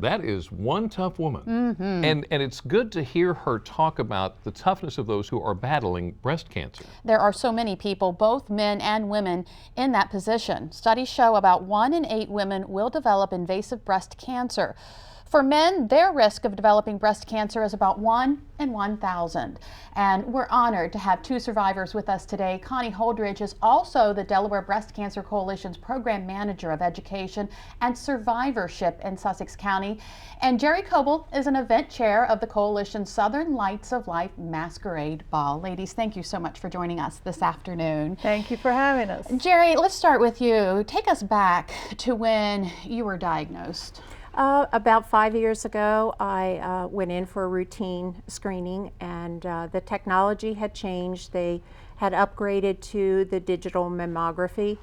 That is one tough woman. And it's good to hear her talk about the toughness of those who are battling breast cancer. There are so many people, both men and women, in that position. Studies show about 1 in 8 women will develop invasive breast cancer. For men, their risk of developing breast cancer is about 1 in 1,000. And we're honored to have 2 survivors with us today. Connie Holdridge is also the Delaware Breast Cancer Coalition's Program Manager of Education and Survivorship in Sussex County. And Jerry Coble is an event chair of the Coalition's Southern Lights of Life Masquerade Ball. Ladies, thank you so much for joining us this afternoon. Thank you for having us. Jerry, let's start with you. Take us back to when you were diagnosed. About 5 years ago, I went in for a routine screening, and the technology had changed. They had upgraded to the digital mammography.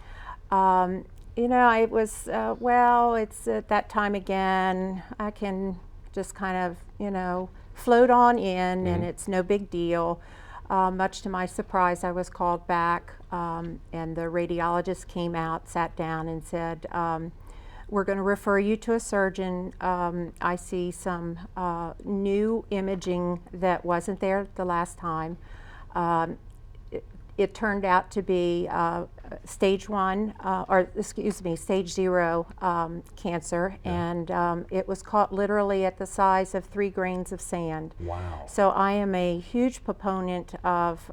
You know, I was, well, it's at that time again. I can just kind of, you know, float on in, and it's no big deal. Much to my surprise, I was called back, and the radiologist came out, sat down, and said, we're going to refer you to a surgeon. I see some new imaging that wasn't there the last time. It turned out to be stage 1, or excuse me, stage 0 cancer, and it was caught literally at the size of 3 grains of sand. Wow. So I am a huge proponent of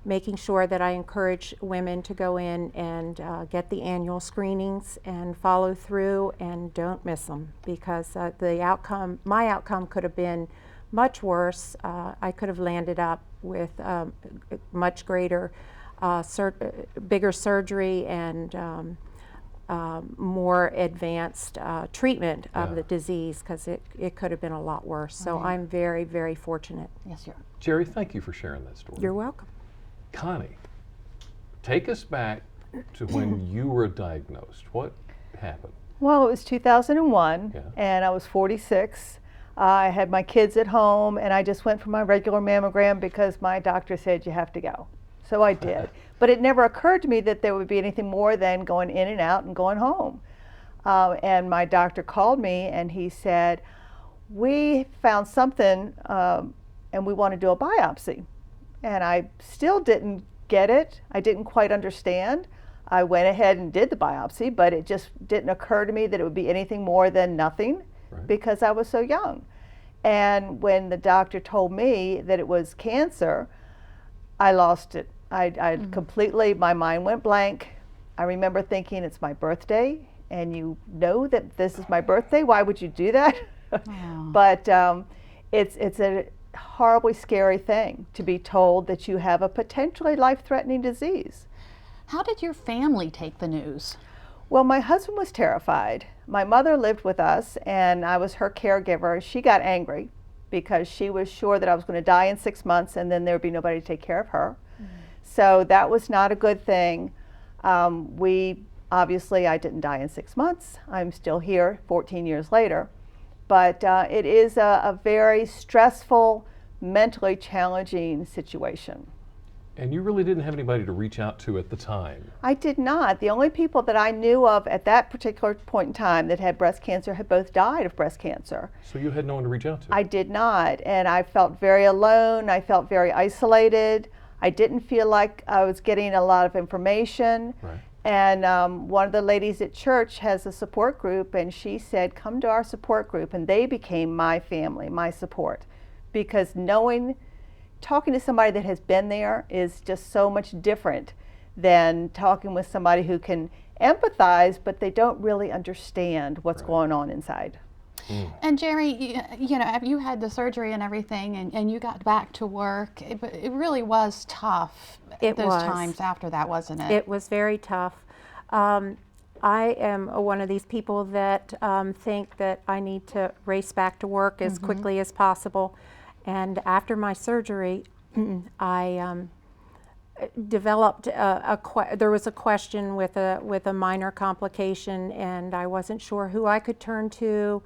making sure that I encourage women to go in and get the annual screenings and follow through and don't miss them, because the outcome, my outcome could have been much worse. I could have landed up with much greater, bigger surgery and more advanced treatment of the disease, because it could have been a lot worse. So I'm very, very fortunate. Yes, sir. Jerry, thank you for sharing that story. You're welcome. Connie, take us back to when you were diagnosed. What happened? Well, it was 2001, and I was 46. I had my kids at home, and I just went for my regular mammogram because my doctor said you have to go. So I did. But it never occurred to me that there would be anything more than going in and out and going home. And my doctor called me, and he said, we found something, and we want to do a biopsy. And I still didn't get it. I didn't quite understand. I went ahead and did the biopsy, but it just didn't occur to me that it would be anything more than nothing, because I was so young. And when the doctor told me that it was cancer, I lost it. I completely, my mind went blank. I remember thinking, it's my birthday, and you know that this is my birthday. Why would you do that? But it's a horribly scary thing to be told that you have a potentially life-threatening disease. How did your family take the news? Well, my husband was terrified. My mother lived with us, and I was her caregiver. She got angry because she was sure that I was going to die in 6 months, and then there would be nobody to take care of her. So that was not a good thing. Obviously, I didn't die in 6 months. I'm still here 14 years later. But it is a very stressful, mentally challenging situation. And you really didn't have anybody to reach out to at the time? I did not. The only people that I knew of at that particular point in time that had breast cancer had both died of breast cancer. So you had no one to reach out to? I did not, and I felt very alone. I felt very isolated. I didn't feel like I was getting a lot of information. And one of the ladies at church has a support group, and she said, come to our support group. And they became my family, my support. Because talking to somebody that has been there is just so much different than talking with somebody who can empathize, but they don't really understand what's going on inside. And Jerry, you know, you had the surgery and everything, and you got back to work. It really was tough. Those times after that, wasn't it? It was very tough. I am one of these people that think that I need to race back to work as quickly as possible. And after my surgery, I developed there was a question with a minor complication, and I wasn't sure who I could turn to.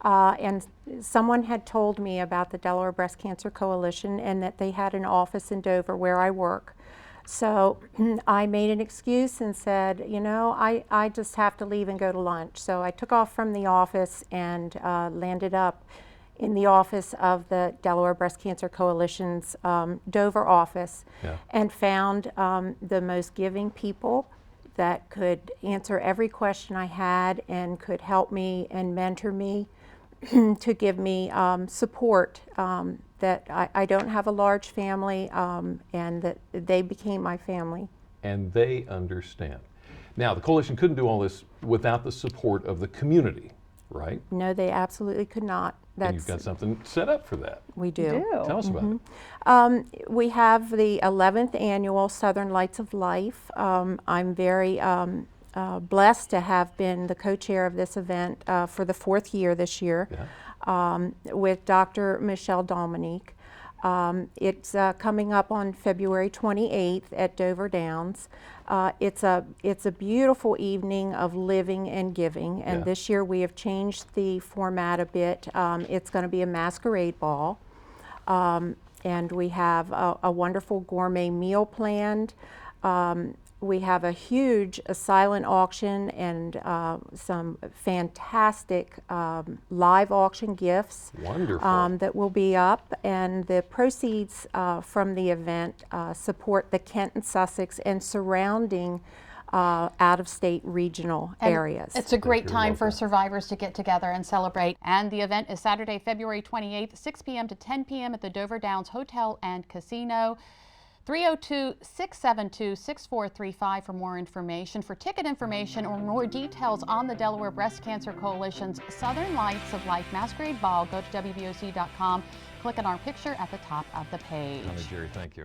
And someone had told me about the Delaware Breast Cancer Coalition and that they had an office in Dover where I work. So I made an excuse and said, you know, I just have to leave and go to lunch. So I took off from the office and landed up in the office of the Delaware Breast Cancer Coalition's Dover office, and found the most giving people that could answer every question I had and could help me and mentor me to give me support, that I don't have a large family, and that they became my family. And they understand. Now, the coalition couldn't do all this without the support of the community, right? No, they absolutely could not. And you've got something set up for that. We do. Tell us about it. We have the 11th annual Southern Lights of Life. I'm very blessed to have been the co-chair of this event for the 4th year this year, with Dr. Michelle Dominique. It's coming up on February 28th at Dover Downs. It's a beautiful evening of living and giving, and this year we have changed the format a bit. It's going to be a masquerade ball, and we have a wonderful gourmet meal planned. We have a huge silent auction and some fantastic live auction gifts that will be up, and the proceeds from the event support the Kent and Sussex and surrounding out-of-state regional areas. It's a great time for survivors to get together and celebrate. And the event is Saturday, February 28th, 6 p.m. to 10 p.m. at the Dover Downs Hotel and Casino. 302-672-6435 for more information. For ticket information or more details on the Delaware Breast Cancer Coalition's Southern Lights of Life Masquerade Ball, go to WBOC.com. Click on our picture at the top of the page. Jerry, thank you.